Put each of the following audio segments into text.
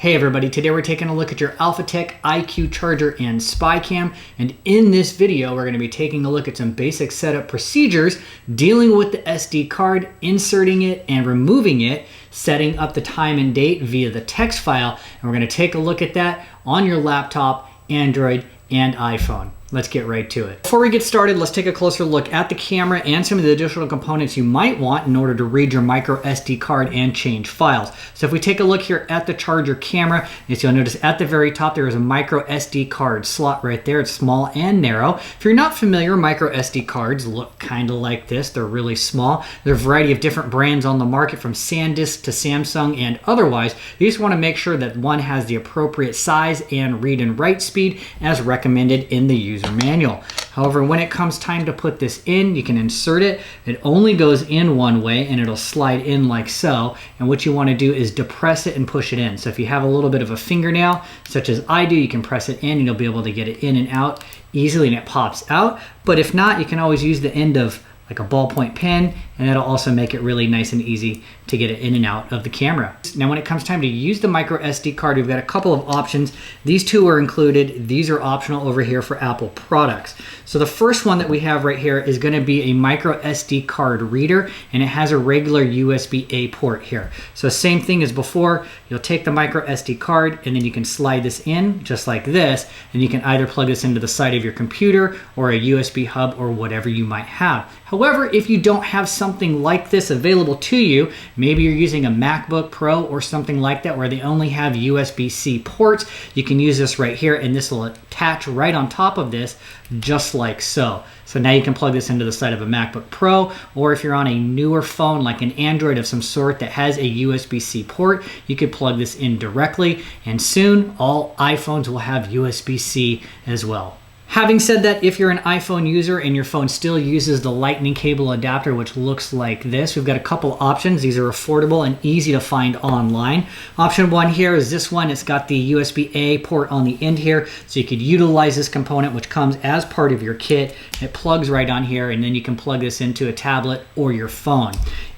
Hey everybody, today we're taking a look at your AlphaTech IQ Charger and SpyCam, and in this video we're going to be taking a look at some basic setup procedures dealing with the SD card, inserting it and removing it, setting up the time and date via the text file, and we're going to take a look at that on your laptop, Android, and iPhone. Let's get right to it. Before we get started, let's take a closer look at the camera and some of the additional components you might want in order to read your micro SD card and change files. So if we take a look here at the charger camera, as you'll notice at the very top there is a micro SD card slot right there. It's small and narrow. If you're not familiar, micro SD cards look kind of like this. They're really small. There are a variety of different brands on the market, from SanDisk to Samsung and otherwise. You just want to make sure that one has the appropriate size and read and write speed as recommended in the user manual. However, when it comes time to put this in, you can insert it. It only goes in one way and it'll slide in like so. And what you want to do is depress it and push it in. So if you have a little bit of a fingernail, such as I do, you can press it in and you'll be able to get it in and out easily and it pops out. But if not, you can always use the end of like a ballpoint pen, and that'll also make it really nice and easy to get it in and out of the camera. Now when it comes time to use the micro SD card, we've got a couple of options. These two are included. These are optional over here for Apple products. So the first one that we have right here is going to be a micro SD card reader, and it has a regular USB-A port here. So same thing as before, you'll take the micro SD card and then you can slide this in just like this, and you can either plug this into the side of your computer or a USB hub or whatever you might have. However, if you don't have something like this available to you, maybe you're using a MacBook Pro or something like that where they only have USB-C ports, you can use this right here and this will attach right on top of this just like so. So now you can plug this into the side of a MacBook Pro, or if you're on a newer phone like an Android of some sort that has a USB-C port, you could plug this in directly, and soon all iPhones will have USB-C as well. Having said that, if you're an iPhone user and your phone still uses the lightning cable adapter, which looks like this, we've got a couple options. These are affordable and easy to find online. Option one here is this one. It's got the USB-A port on the end here, so you could utilize this component, which comes as part of your kit. It plugs right on here, and then you can plug this into a tablet or your phone.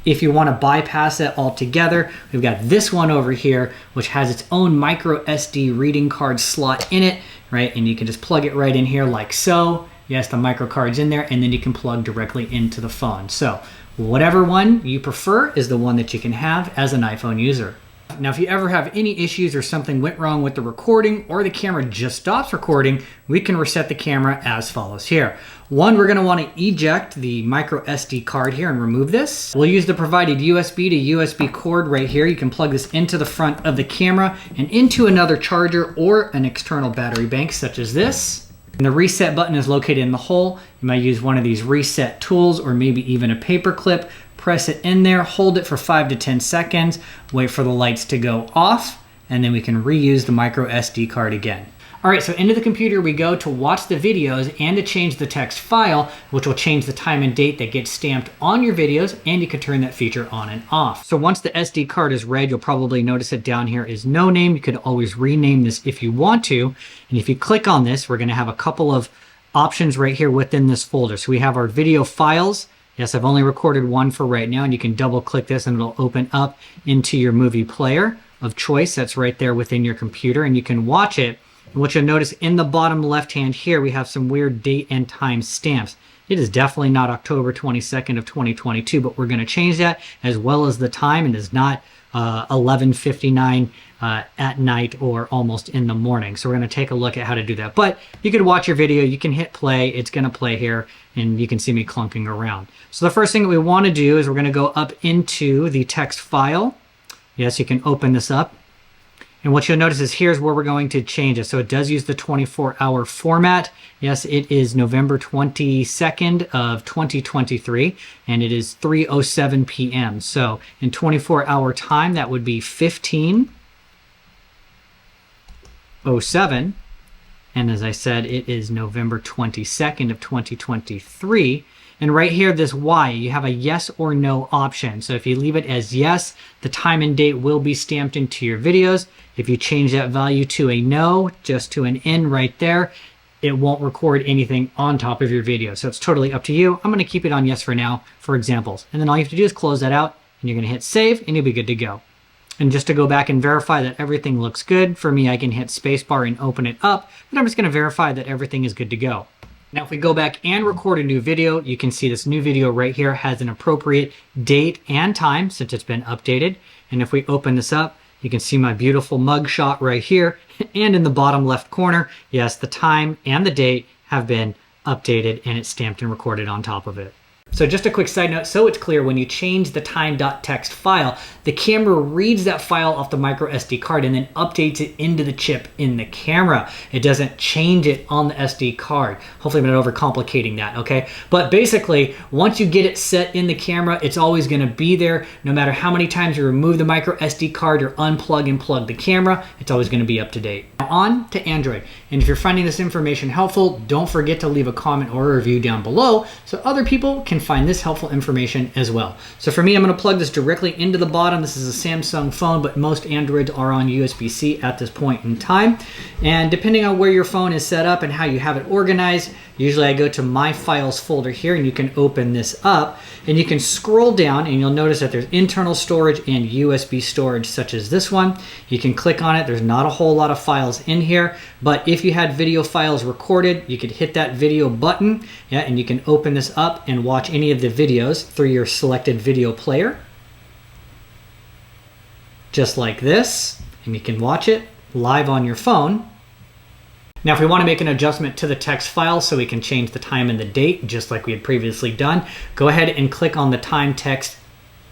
If you want to bypass it altogether, we've got this one over here, which has its own micro SD reading card slot in it, right? And you can just plug it right in here like so. Yes, the micro card's in there, and then you can plug directly into the phone. So whatever one you prefer is the one that you can have as an iPhone user. Now, if you ever have any issues or something went wrong with the recording or the camera just stops recording, we can reset the camera as follows here. One, we're going to want to eject the micro SD card here and remove this. We'll use the provided USB to USB cord right here. You can plug this into the front of the camera and into another charger or an external battery bank such as this. And the reset button is located in the hole. You might use one of these reset tools or maybe even a paper clip. Press it in there, hold it for 5 to 10 seconds, wait for the lights to go off, and then we can reuse the micro SD card again. All right, so into the computer we go to watch the videos and to change the text file, which will change the time and date that gets stamped on your videos, and you can turn that feature on and off. So once the SD card is read, you'll probably notice it down here is no name. You could always rename this if you want to. And if you click on this, we're gonna have a couple of options right here within this folder. So we have our video files. Yes, I've only recorded one for right now, and you can double click this and it'll open up into your movie player of choice. That's right there within your computer, and you can watch it. And what you'll notice in the bottom left hand here, we have some weird date and time stamps. It is definitely not October 22nd of 2022, but we're going to change that, as well as the time. It is not 11:59 at night or almost in the morning. So we're going to take a look at how to do that. But you can watch your video, you can hit play, it's going to play here, and you can see me clunking around. So the first thing that we want to do is we're going to go up into the text file. Yes, you can open this up. And what you'll notice is here's where we're going to change it. So it does use the 24-hour format. Yes, it is November 22nd of 2023, and it is 3:07 p.m. So in 24-hour time, that would be 15:07. And as I said, it is November 22nd of 2023. And right here, this Y, you have a yes or no option. So if you leave it as yes, the time and date will be stamped into your videos. If you change that value to a no, just to an N right there, it won't record anything on top of your video. So it's totally up to you. I'm going to keep it on yes for now for examples. And then all you have to do is close that out, and you're going to hit save, and you'll be good to go. And just to go back and verify that everything looks good, for me, I can hit spacebar and open it up, but I'm just going to verify that everything is good to go. Now, if we go back and record a new video, you can see this new video right here has an appropriate date and time since it's been updated. And if we open this up, you can see my beautiful mug shot right here. And in the bottom left corner, yes, the time and the date have been updated and it's stamped and recorded on top of it. So just a quick side note, so it's clear, when you change the time.txt file, the camera reads that file off the micro SD card and then updates it into the chip in the camera. It doesn't change it on the SD card. Hopefully I'm not overcomplicating that, okay? But basically, once you get it set in the camera, it's always gonna be there. No matter how many times you remove the micro SD card or unplug and plug the camera, it's always gonna be up to date. Now on to Android. And if you're finding this information helpful, don't forget to leave a comment or a review down below so other people can find this helpful information as well. So for me, I'm going to plug this directly into the bottom. This is a Samsung phone, but most Androids are on USB-C at this point in time. And depending on where your phone is set up and how you have it organized, usually I go to my files folder here, and you can open this up and you can scroll down and you'll notice that there's internal storage and USB storage such as this one. You can click on it. There's not a whole lot of files in here, but if you had video files recorded, you could hit that video button, yeah, and you can open this up and watch any of the videos through your selected video player. Just like this, and you can watch it live on your phone. Now, if we want to make an adjustment to the text file so we can change the time and the date, just like we had previously done, go ahead and click on the time text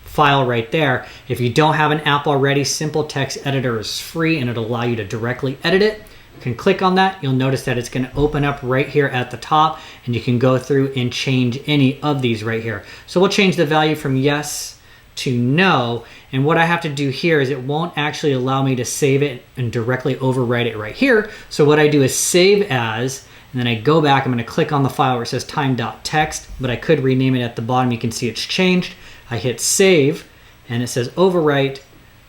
file right there. If you don't have an app already, Simple Text Editor is free and it'll allow you to directly edit it. You can click on that. You'll notice that it's going to open up right here at the top, and you can go through and change any of these right here. So we'll change the value from yes to no, and what I have to do here is it won't actually allow me to save it and directly overwrite it right here. So what I do is save as, and then I go back, I'm going to click on the file where it says time.txt, but I could rename it at the bottom. You can see it's changed. I hit save and it says overwrite.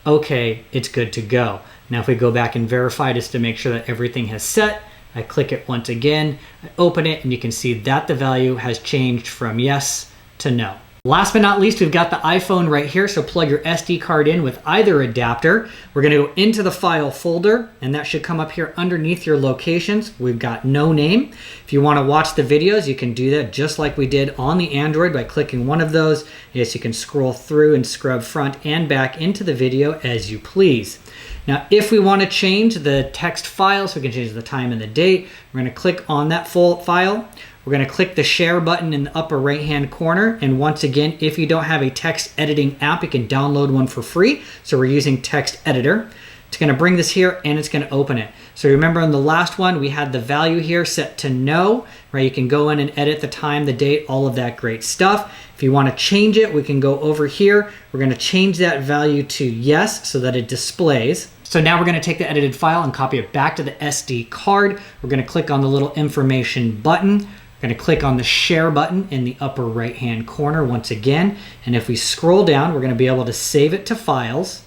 Okay, it's good to go. Now if we go back and verify just to make sure that everything has set, I click it once again, I open it, and you can see that the value has changed from yes to no. Last but not least, we've got the iPhone right here, so plug your SD card in with either adapter. We're going to go into the file folder, and that should come up here underneath your locations. We've got no name. If you want to watch the videos, you can do that just like we did on the Android by clicking one of those. Yes, you can scroll through and scrub front and back into the video as you please. Now, if we want to change the text file, so we can change the time and the date, we're going to click on that full file. We're going to click the share button in the upper right hand corner, and once again, if you don't have a text editing app, you can download one for free. So we're using Text Editor. It's going to bring this here and it's going to open it. So remember in the last one we had the value here set to no, right? You can go in and edit the time, the date, all of that great stuff. If you want to change it, we can go over here. We're going to change that value to yes so that it displays. So now we're going to take the edited file and copy it back to the SD card. We're going to click on the little information button. Going to click on the share button in the upper right hand corner once again, and if we scroll down, we're going to be able to save it to files.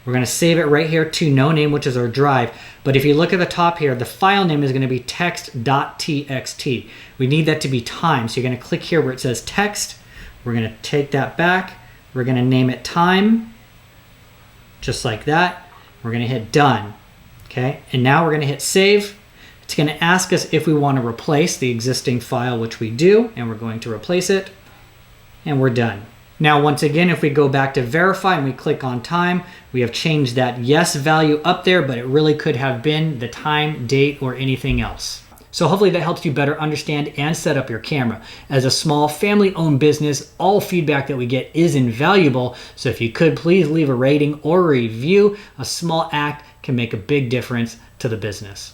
We're going to save it right here to no name, which is our drive. But if you look at the top here, the file name is going to be text.txt. We need that to be time, so you're going to click here where it says text. We're going to take that back. We're going to name it time, just like that. We're going to hit done. Okay, and now we're going to hit save. It's going to ask us if we want to replace the existing file, which we do, and we're going to replace it, and we're done. Now, once again, if we go back to verify and we click on time, we have changed that yes value up there, but it really could have been the time, date, or anything else. So hopefully that helps you better understand and set up your camera. As a small family-owned business, all feedback that we get is invaluable, so if you could please leave a rating or a review. A small act can make a big difference to the business.